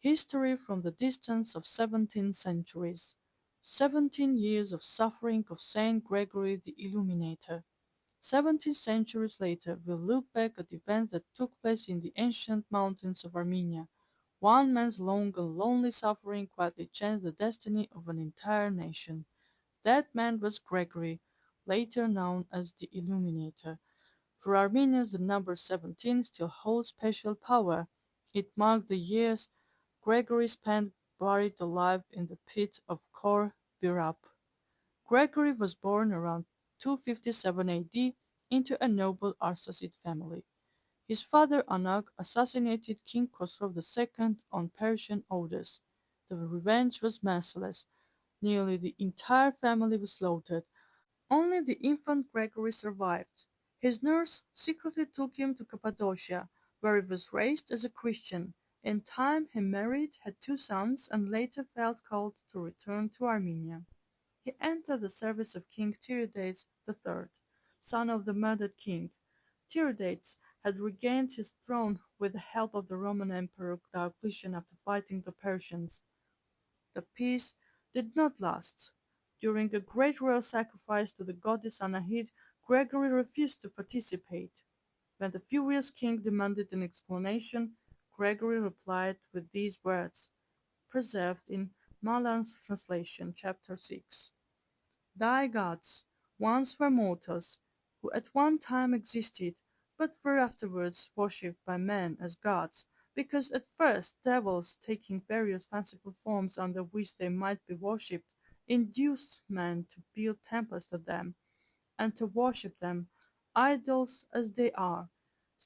History from the distance of 17 centuries. 17 years of suffering of Saint Gregory the Illuminator. 17 centuries later, we look back at events that took place in the ancient mountains of Armenia. One man's long and lonely suffering quietly changed the destiny of an entire nation. That man was Gregory, later known as the Illuminator. For Armenians, the number 17 still holds special power. It marked the years Gregory spent buried alive in the pit of Kor Virap. Gregory was born around 257 AD into a noble Arsacid family. His father Anak assassinated King Khosrow II on Persian orders. The revenge was merciless. Nearly the entire family was slaughtered. Only the infant Gregory survived. His nurse secretly took him to Cappadocia, where he was raised as a Christian. In time he married, had two sons, and later felt called to return to Armenia. He entered the service of King Tiridates III, son of the murdered king. Tiridates had regained his throne with the help of the Roman Emperor Diocletian after fighting the Persians. The peace did not last. During a great royal sacrifice to the goddess Anahit, Gregory refused to participate. When the furious king demanded an explanation, Gregory replied with these words, preserved in Malan's translation, chapter 6. Thy gods once were mortals, who at one time existed, but were afterwards worshipped by men as gods, because at first devils, taking various fanciful forms under which they might be worshipped, induced men to build temples to them, and to worship them, idols as they are,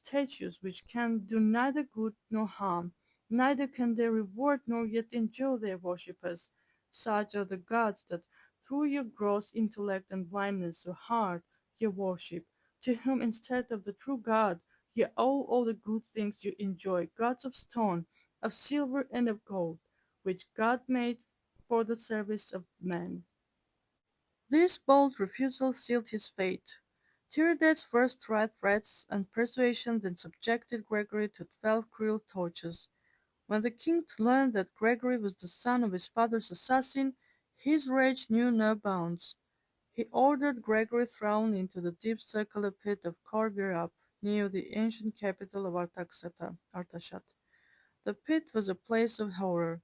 statues which can do neither good nor harm, neither can they reward nor yet enjoy their worshippers. Such are the gods that, through your gross intellect and blindness of heart, ye worship, to whom instead of the true God ye owe all the good things you enjoy, gods of stone, of silver, and of gold, which God made for the service of men. This bold refusal sealed his fate. Tiridates first tried threats and persuasion, then subjected Gregory to 12 cruel tortures. When the king learned that Gregory was the son of his father's assassin, his rage knew no bounds. He ordered Gregory thrown into the deep circular pit of Korvirap, near the ancient capital of Artashat. The pit was a place of horror,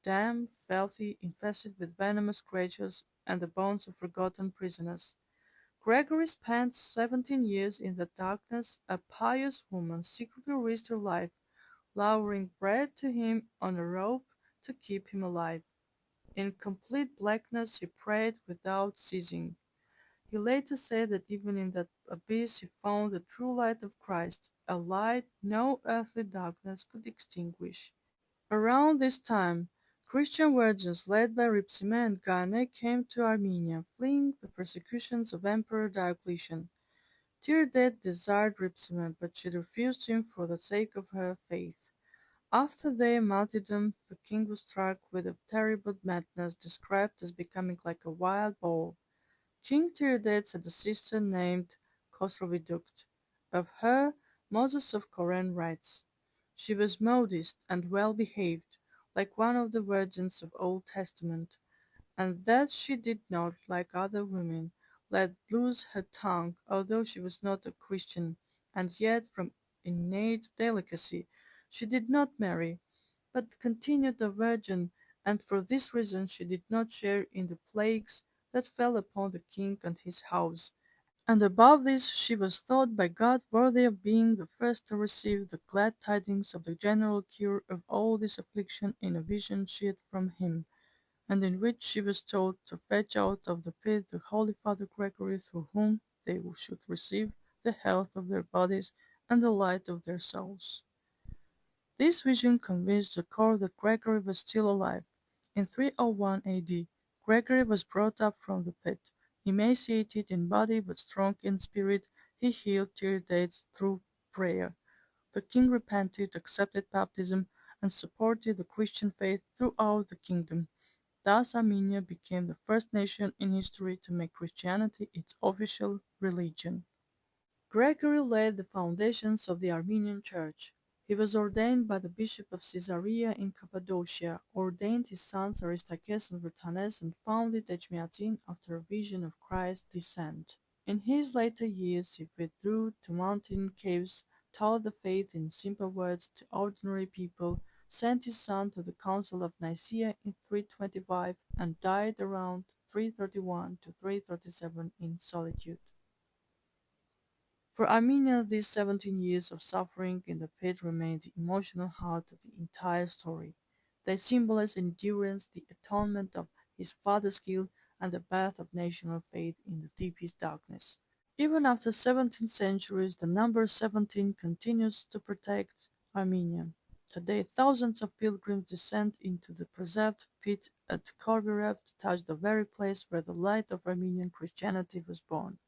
damp, filthy, infested with venomous creatures and the bones of forgotten prisoners. Gregory spent 17 years in the darkness. A pious woman secretly risked her life, lowering bread to him on a rope to keep him alive. In complete blackness he prayed without ceasing. He later said that even in that abyss he found the true light of Christ, a light no earthly darkness could extinguish. Around this time, Christian virgins led by Ripsime and Gane came to Armenia, fleeing the persecutions of Emperor Diocletian. Tiridates desired Ripsime, but she refused him for the sake of her faith. After their martyrdom, the king was struck with a terrible madness described as becoming like a wild boar. King Tiridates had a sister named Khosrowidukt. Of her, Moses of Koran writes, she was modest and well behaved, like one of the virgins of Old Testament, and that she did not, like other women, let loose her tongue, although she was not a Christian, and yet from innate delicacy she did not marry, but continued a virgin, and for this reason she did not share in the plagues that fell upon the king and his house, and above this she was thought by God worthy of being the first to receive the glad tidings of the general cure of all this affliction in a vision she had from him, and in which she was told to fetch out of the pit the Holy Father Gregory, through whom they should receive the health of their bodies and the light of their souls. This vision convinced the court that Gregory was still alive. In 301 AD, Gregory was brought up from the pit. Emaciated in body but strong in spirit, he healed Tiridates through prayer. The king repented, accepted baptism, and supported the Christian faith throughout the kingdom. Thus Armenia became the first nation in history to make Christianity its official religion. Gregory laid the foundations of the Armenian Church. He was ordained by the bishop of Caesarea in Cappadocia, ordained his sons Aristarchus and Vertanes, and founded Echmiadzin after a vision of Christ's descent. In his later years he withdrew to mountain caves, taught the faith in simple words to ordinary people, sent his son to the Council of Nicaea in 325, and died around 331 to 337 in solitude. For Armenia, these 17 years of suffering in the pit remain the emotional heart of the entire story. They symbolize endurance, the atonement of his father's guilt, and the birth of national faith in the deepest darkness. Even after 17 centuries, the number 17 continues to protect Armenia. Today, thousands of pilgrims descend into the preserved pit at Korvirev to touch the very place where the light of Armenian Christianity was born.